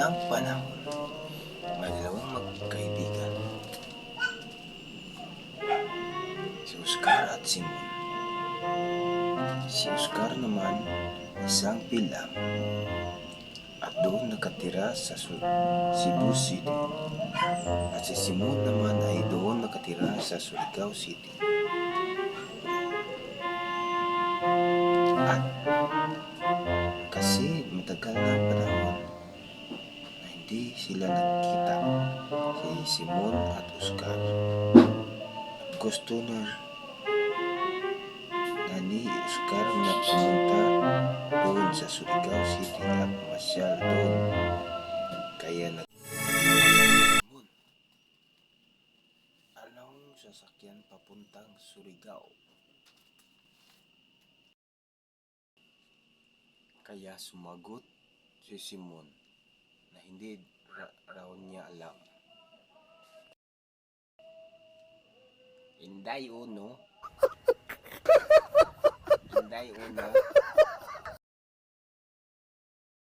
ng panahon, may dalawang magkaibigan, si Oscar at Simon. Si Oscar naman, isang pilam, at doon nakatira sa Cebu City. At si Simon naman ay doon nakatira sa Surigao City. At kasi matagal na panahon na hindi sila nagkita, si Simon at Oscar. At gusto na ni Oscar na pumunta doon sa Surigao City at masyal doon. Kaya Simon, anong sasakyan papuntang Surigao? Kaya sumagot si Simon na hindi raw niya alam. Inday Uno,